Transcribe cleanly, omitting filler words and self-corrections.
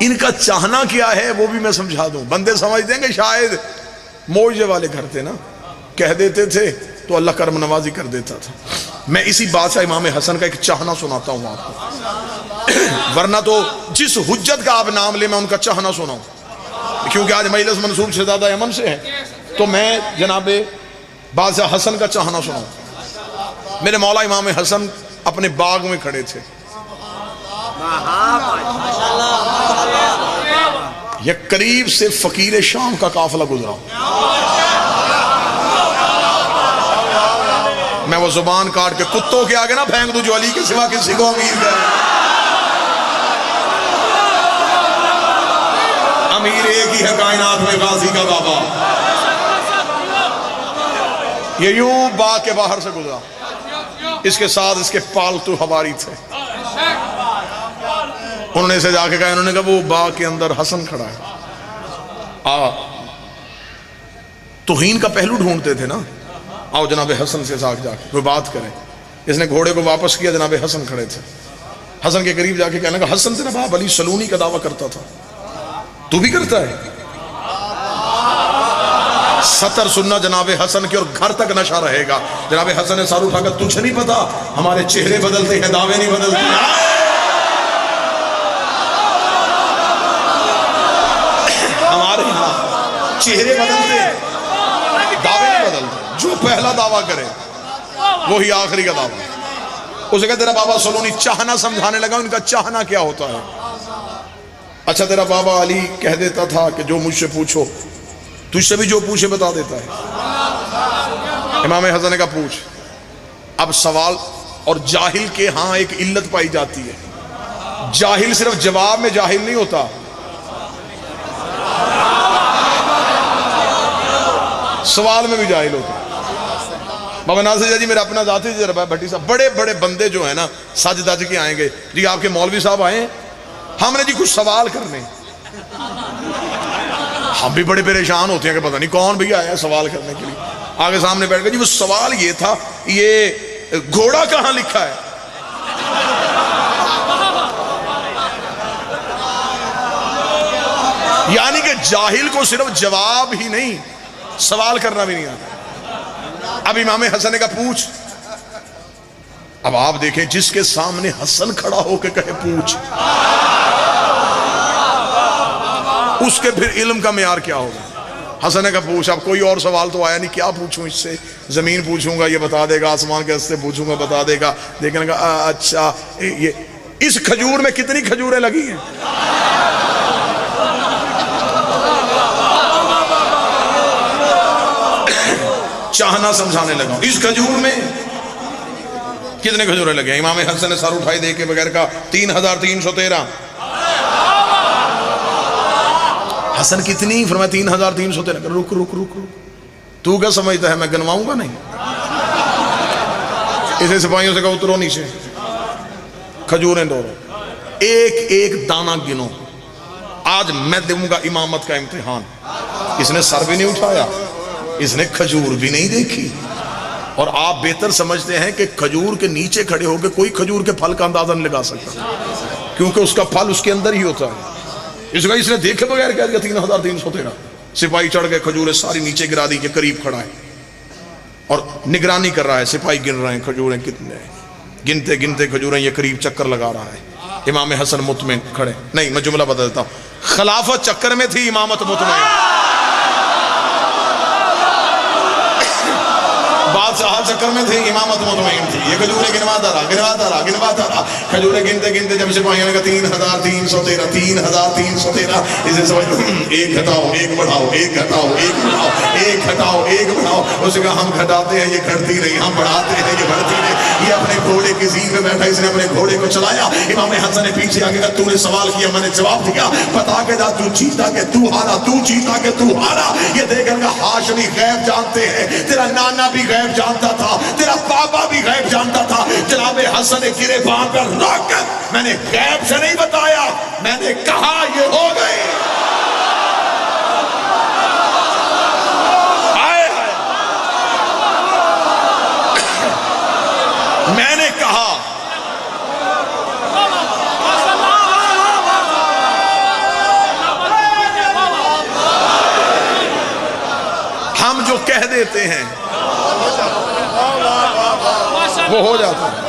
ان کا چاہنا کیا ہے وہ بھی میں سمجھا دوں. بندے سمجھتے ہیں کہ شاید موجے والے گھر تھے نا, کہہ دیتے تھے تو اللہ کرم نوازی کر دیتا تھا. میں اسی بات سے امام حسن کا ایک چاہنا سناتا ہوں آپ کو, ورنہ تو جس حجت کا آپ نام لے میں ان کا چاہنا سناؤں, کیونکہ آج مجلس منصور شہزادہ یمن سے ہے تو میں جناب بادشاہ حسن کا چاہنا سناؤں. میرے مولا امام حسن اپنے باغ میں کھڑے تھے, یہ قریب سے فقیر شام کا قافلہ گزرا. میں وہ زبان کاٹ کے کتوں کے آگے نہ پھینک دوں جو علی کے سوا کسی کو امیر کرے. امیر ایک ہی ہے کائنات میں, غازی کا بابا. یہ یوں باغ کے باہر سے گزرا, اس کے ساتھ اس کے پالتو ہواری تھے. انہوں نے اسے جا کے کہا, انہوں نے کہا وہ باغ کے اندر حسن کھڑا ہے, توہین کا پہلو ڈھونڈتے تھے نا, آؤ جناب حسن سے جا کے کوئی بات کریں. اس نے گھوڑے کو واپس کیا, جناب حسن کھڑے تھے. حسن کے قریب جا کے کہنے لگا, حسن تیرا باپ علی سلونی کا دعویٰ کرتا تھا, تو بھی کرتا ہے؟ سطر سننا جناب حسن کی اور گھر تک نشہ رہے گا. جناب حسن نے سر اٹھا کر, تجھے نہیں پتا ہمارے چہرے بدلتے ہیں دعوے نہیں بدلتے. ہمارے یہاں چہرے بدلتے ہیں دعوے نہیں بدلتے. جو پہلا دعویٰ کرے وہی آخری کا دعویٰ. اسے کہا تیرا بابا سلونی چاہنا سمجھانے لگا, ان کا چاہنا کیا ہوتا ہے. اچھا تیرا بابا علی کہہ دیتا تھا کہ جو مجھ سے پوچھو, تجھ سے بھی جو پوچھے بتا دیتا ہے. امام حسن نے کہا پوچھ. اب سوال, اور جاہل کے ہاں ایک علت پائی جاتی ہے, جاہل صرف جواب میں جاہل نہیں ہوتا, سوال میں بھی جاہل ہوتا. بابا ناصر جی میرا اپنا ذاتی تجربہ ہے, بھٹی صاحب بڑے بڑے بندے جو ہیں نا سج دج کے آئیں گے, جی آپ کے مولوی صاحب آئے ہیں, ہم نے جی کچھ سوال کرنے. ہم بھی بڑے پریشان ہوتے ہیں کہ پتہ نہیں کون بھی آیا ہے سوال کرنے کے لیے. آگے سامنے بیٹھ گئے, جی وہ سوال یہ تھا, یہ گھوڑا کہاں لکھا ہے؟ یعنی کہ جاہل کو صرف جواب ہی نہیں سوال کرنا بھی نہیں آتا. اب امام حسن نے کہا پوچھ. اب آپ دیکھیں جس کے سامنے حسن کھڑا ہو کے کہے پوچھ, اس کے پھر علم کا معیار کیا ہوگا. حسن نے کہا پوچھ. اب کوئی اور سوال تو آیا نہیں, کیا پوچھوں اس سے؟ زمین پوچھوں گا یہ بتا دے گا, آسمان کے راستے پوچھوں گا بتا دے گا. دیکھنے کا اچھا یہ اس کھجور میں کتنی کھجوریں لگی ہیں؟ چاہنا سمجھانے لگا, اس کھجور میں کتنے کھجوریں لگے ہیں؟ امام حسن نے سر اٹھائی دے کے بغیر کہا 3313. حسن کتنی؟ فرمایا 3313. رک رک رک رک, تو کیا سمجھتا ہے میں گنواؤں گا نہیں؟ اسے سپاہیوں سے کہا اترو نیچے, کھجوریں ڈورو, ایک ایک دانہ گنو, آج میں دوں گا امامت کا امتحان. اس نے سر بھی نہیں اٹھایا, اس نے کھجور بھی نہیں دیکھی, اور آپ بہتر سمجھتے ہیں کہ کھجور کے نیچے کھڑے ہو کے کوئی کھجور کے پھل کا اندازہ نہیں لگا سکتا, کیونکہ اس کا پھل اس کے اندر ہی ہوتا ہے. اس نے دیکھے بغیر کہہ دیا 3313. سپاہی چڑھ گئے, کھجوریں ساری نیچے گرا دی, کے قریب کھڑا ہے اور نگرانی کر رہا ہے. سپاہی گن رہے ہیں کھجوریں کتنے ہیں, گنتے گنتے کھجوریں یہ قریب چکر لگا رہا ہے. امام حسن مطمئن کھڑے, نہیں میں جملہ بدل دیتا ہوں, خلافت چکر میں تھی, امامت مطمئن. بادشاہ چکر میں تھے, امامت مطمئن تھی. یہ کھجوریں گنواتا رہا گنواتا رہا گنواتا رہا, کھجوریں گنتے گنتے جب سپاہیوں نے کہا 3313 3313. اسے سمجھ ایک گھٹاؤ ایک بڑھاؤ, ایک گھٹاؤ ایک بڑھاؤ, ایک گھٹاؤ ایک بڑھاؤ. اسے کہا ہم گھٹاتے ہیں یہ گھٹتی نہیں, ہم بڑھاتے ہیں یہ بڑھتی نہیں. یہ اپنے گھوڑے کی زین میں بیٹھا, اس نے اپنے گھوڑے کو چلایا. امام حسن نے پیچھے آگے کہا تو نے سوال کیا, میں نے جواب دیا, بتا کے جا تو جیتا کہ تو ہارا, تو جیتا کہ تو ہارا. یہ دیکھیں گا ہاشمی غیب جانتے ہیں, تیرا نانا بھی غیب جانتا تھا, تیرا بابا بھی غیب جانتا تھا. جناب حسن نے گرے بان پر روک کر, میں نے غیب سے نہیں بتایا, میں نے کہا یہ ہو گئی. میں نے کہا جو کہہ دیتے ہیں وہ ہو جاتا ہے.